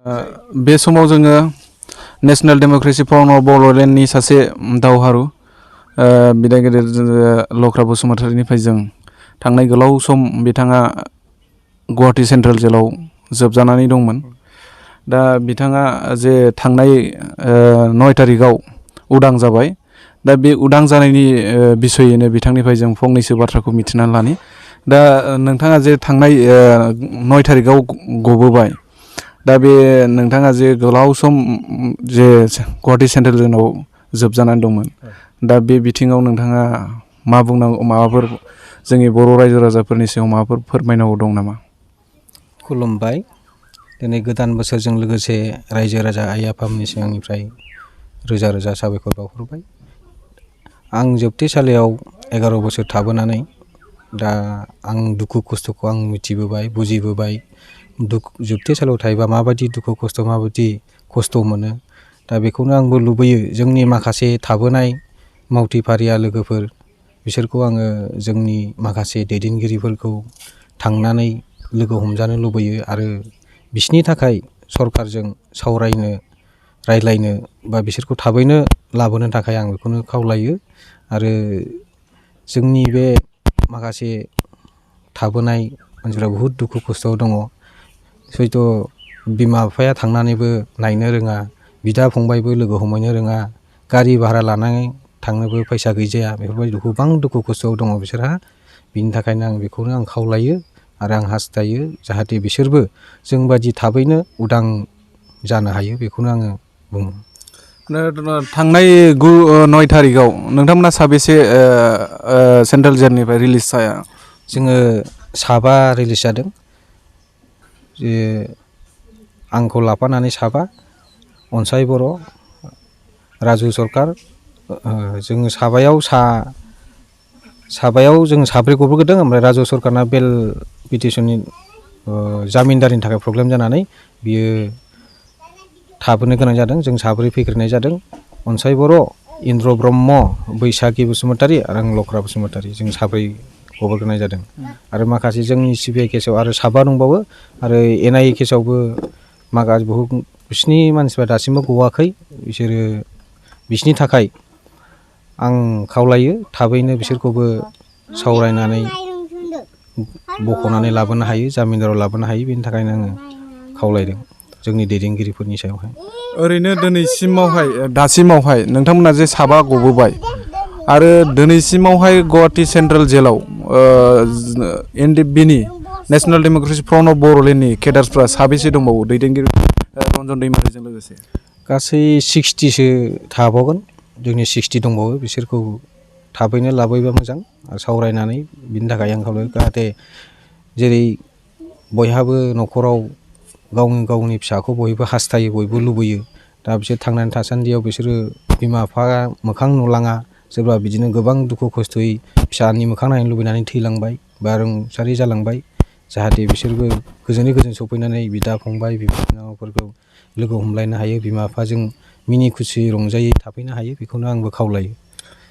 बे समाव जोङो नेशनेल डेम'क्रेसि फरम बड'लेण्डनि सासे दावहारु बिदाय गेदेर लख्रा बसुमतारीनिफ्राय जों थांनाय गोलाव सम बिथाङा गुवाहाटी सेन्ट्रेल जेलाव जोबजानानै दंमोन। दा बिथाङा जे थांनाय 9 तारिखआव उदां जाबाय। दा बे उदां जानायनि बिसयैनो बिथांनिफ्राय जों फंनैसो बाथ्राखौ मिथिनानै लानि। दा नोंथाङा जे थांनाय 9 तारिखआव गबोबाय, दा बे नोंथाङा जे गोलाव सम जे गुवाहाटी सेन्ट्रेल जेलाव जोबजानानै दंमोन, दा बे बिथिङाव नोंथाङा मा बुंनांगौ, माबाफोर जोंनि बर' रायजो राजाफोरनि सायाव माबाफोर फोरमायनांगौ दं नामा? खुलुमबाय। दिनै गोदान बोसोरजों लोगोसे रायजो राजा आइ आफामोननि सिगांनिफ्राय रोजा रोजा साबायखर बावहरबाय। आं जोबथेसालियाव 11 बोसोर थाबोनानै दा आं दुखु खस्थ'खौ आं मिथिबोबाय, बुजिबोबाय। जोबथेसालियाव थायोबा माबायदि दुखु खस्थ', माबायदि खस्थ' मोनो। दा बेखौनो आंबो लुबैयो, जोंनि माखासे थाबोनाय मावथि फारिया लोगोफोर, बिसोरखौ आङो जोंनि माखासे दैदेनगिरिफोरखौ थांनानै लोगो हमजानो लुबैयो आरो बिसोरनि थाखाय सरकारजों सावरायनो, रायज्लायनो बा बिसोरखौ थाबैनो लाबोनो थाखाय आं बेखौनो खावलायो। आरो जोंनि बे माखासे थाबोनाय मानसिफ्रा बुहुद दुखु खस्थ'आव दङ। सयथ' बिमा बिफाया थांनानैबो नायनो रोङा, बिदा फंबायबो लोगो हमहैनो रोङा, गारि भारा लानानै थांनोबो फैसा गैजाया, बेफोरबायदि गोबां दुखु खस्थ'आव दङ बिसोरहा। बिनि थाखायनो आं बेखौनो आं खावलायो आरो आं हास्थायो जाहाथे बिसोरबो जोंबायदि थाबैनो उदां जानो हायो, बेखौनो आङो बुङो। थांनाय 9 तारिखआव नोंथांमोना साबेसे सेन्ट्रेल जेलनिफ्राय रिलिज जाया? जोङो 7 रिलिज जादों। जे आंखौ लाफानानै 7, अनसाय बर', राजु सरकार, जोङो 7याव जों 7 गबोदों। ओमफ्राय राजु सरकारना बेल पिटिसननि जामिनदारिनि थाखाय प्रब्लेम जानानै बियो थाबोनो गोनां जादों। जों 7 फैग्रोनाय जादों। अनसाय बर', इन्द्र ब्रह्म, बैसागि बसुमतारी आरो आं लख्रा बसुमतारी, जों 7 गबोग्रोनाय जादों। आरो माखासे जोंनि सिबिआइ केसआव आरो 7 दंबावो। आरो NIA केसआवबो माखासे बहुत बिसिनि मानसिफ्रा दासिमबो गवाखै। बिसोरनि थाखाय आं खावलायो थाबैनो बिसोरखौबो सावरायनानै बख'नानै लाबोनो हायो, जामिनदाराव लाबोनो हायो। बेनि थाखायनो आङो खावलायदों जोंनि दैदेनगिरिफोरनि सायावहाय। ओरैनो दिनैसिमावहाय, दासिमावहाय नोंथांमोना जे 7 गबोबाय आरो दिनैसिमावहाय गुवाहाटी सेन्ट्रेल जेलाव NDBनि नेशनेल डेम'क्रेसि फरम बड'लेण्डनि केडारफ्रा साबेसे दंबावो दैदेनगिरि रन्जन दैमारिजों लोगोसे? गासै 60सो थाबावगोन। जोंनि 60 दंबावो। बिसोरखौ थाबैनो लाबोयोबा मोजां आरो सावरायनानै। बिनि थाखाय आं खावलायो जाहाथे जेरै बयहाबो न'खराव गावनि फिसाखौ बयबो हास्थायो, बयबो लुबैयो। दा बिसोर थांनानै थासान्दियाव बिसोरो बिमा बिफा मोखां नुलाङा, सोरबा बिदिनो गोबां दुखु खस्थ'यै फिसानि मोखां नायनो लुबैनानै थैलांबाय बा रुंसारि जालांबाय। जाहाथे बिसोरबो गोजोनै गोजोन सफैनानै बिदा फंबाय, बिनानावफोरखौ लोगो हमलायनो हायो, बिमा बिफाजों मिनि खुसि रंजायै थाफैनो हायो, बेखौनो आंबो खावलायो।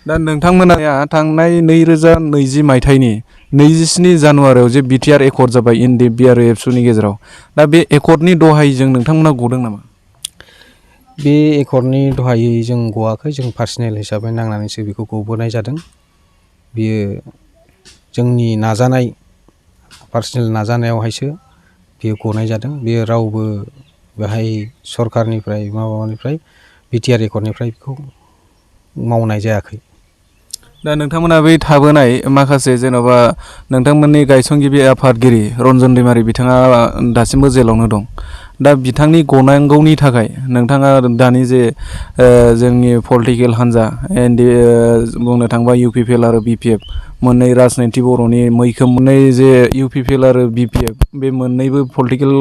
दा नोंथांमोना थांनाय 2020 मायथाइनि 27 जानुवारियाव जे BTR एकर्ड जाबाय NDB आरो एबसुनि गेजेराव, दा बे एकर्डनि दहायजों नोंथांमोना गदों नामा? बे एकर्डनि दहायै जों गवाखै। जों पार्सनेल हिसाबै नांनानैसो बेखौ गबोनाय जादों। बियो जोंनि नाजानाय, पार्सनेल नाजानायावहायसो बेयो गनाय जादों। बेयो रावबो बेहाय सरकारनिफ्राय माबानिफ्राय BTR एकर्डनिफ्राय बेखौ मावनाय जायाखै। दा नोंथांमोना बै थाबोनाय माखासे जेन'बा नोंथांमोननि गायसनगिरि आफादगिरि रन्जन दैमारि, बिथाङा दासिमबो जेलावनो दं। दा बिथांनि गनांगौनि थाखाय नोंथाङा दानि जे जोंनि पलिटिकेल हान्जा बुंनो थाङोबा UPPL आरो BPF मोननै राजनिति बर'नि मैखोम मोननै जे UPPL आरो BPF, बे मोननैबो पलिटिकेल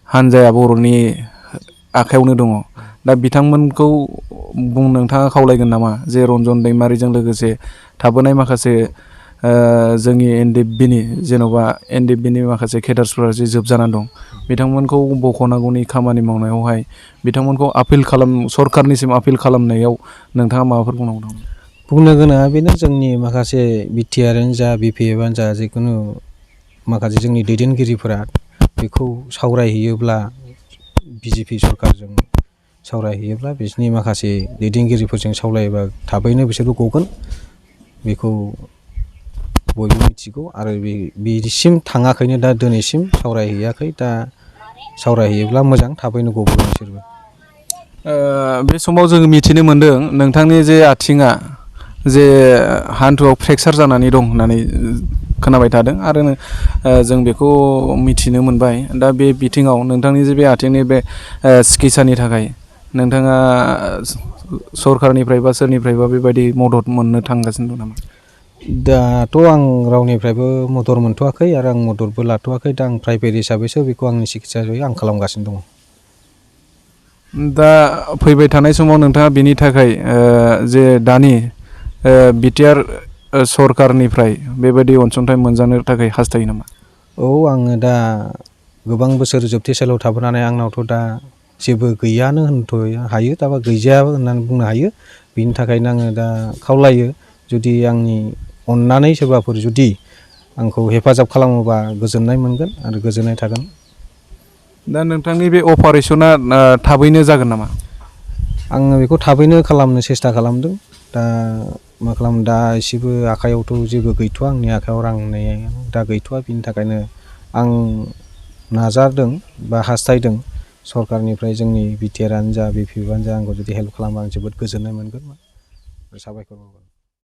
हान्जाया बर'नि आखायावनो दङ। दा बिथांमोनखौ नोंथाङा खावलायगोन नामा जे रन्जन दैमारिजों लोगोसे थाबोनाय माखासे जोंनि NDBनि माखासे केडार्सफोरा जे जोबजानानै दं, बिथांमोनखौ बख'नांगौनि खामानि मावनायावहाय बिथांमोनखौ सरकारनिसिम आपिल खालामनायाव नोंथाङा माबाफोर बुंनांगौ दं? बुंनो गोनाङा बेनो, जोंनि माखासे BTRआनो जा BPFआनो जा, जिखुनु माखासे जोंनि दैदेनगिरिफोरा बेखौ सावरायहैयोब्ला BJP सरकारजों सावरायहैयोब्ला बिसोरनि माखासे दैदेनगिरिफोरजों सावरायोबा थाबैनो बिसोरबो गगोन बेखौ बयबो मिथिगौ आरो बिसिम थाङाखैनो दा दिनैसिम सावरायहैयाखै दा सावरायहैयोब्ला मोजां थाबैनो गबोगोन बिसोरबो। बे समाव जों मिथिनो मोन्दों नोंथांनि जे आथिङा जे हान्थुआव फ्रेक्सार जानानै दं होननानै खोनाबाय थादों आरो जों बेखौ मिथिनो मोनबाय। दा बे बिथिङाव नोंथांनि जे बे आथिंनि बे सिकित्सानि थाखाय नोंथाङा सरकारनिफ्राय बा सोरनिफ्रायबा बेबायदि मदद मोननो थांगासिनो दं नामा? दाथ' आं रावनिफ्रायबो मदद मोनथ'वाखै आरो आं मददबो लाथ'वाखै। दा आं प्राइभेट हिसाबैसो बेखौ आंनि सिकित्सा आं खालामगासिनो दङ। दा फैबाय थानाय समाव नोंथाङा बिनि थाखाय जे दानि बिटिआर सरकारनिफ्राय बेबायदि अनसुंथाइ मोनजानो थाखाय हास्थायो नामा? औ आङो दा गोबां बोसोर जोबथेसालियाव थाबोनानै आंनावथ' दा जेबो गैयानो होनथ' हायो दाबा गैजायाबो होननानै बुंनो हायो। बिनि थाखायनो आङो दा खावलायो जुदि आंनि अननानै सोरबाफोर जुदि आंखौ हेफाजाब खालामोबा गोजोननाय मोनगोन आरो गोजोननाय थागोन। दा नोंथांनि बे अपारेसना थाबैनो जागोन नामा? आङो बेखौ थाबैनो खालामनो सेस्था खालामदों। दा मा खालामो दा एसेबो आखाइयावथ' जेबो गैथ'वा आंनि आखाइयाव रां होननाया दा गैथ'वा। बिनि थाखायनो आं नाजादों बा हास्थायदों सरकारनिफ्राय जोंनि बिटिआरआनो जा बिपिएफआनो जा आंखौ जुदि हेल्प खालामबा आं जोबोद गोजोननाय मोनगोन साबायखर बावगोन।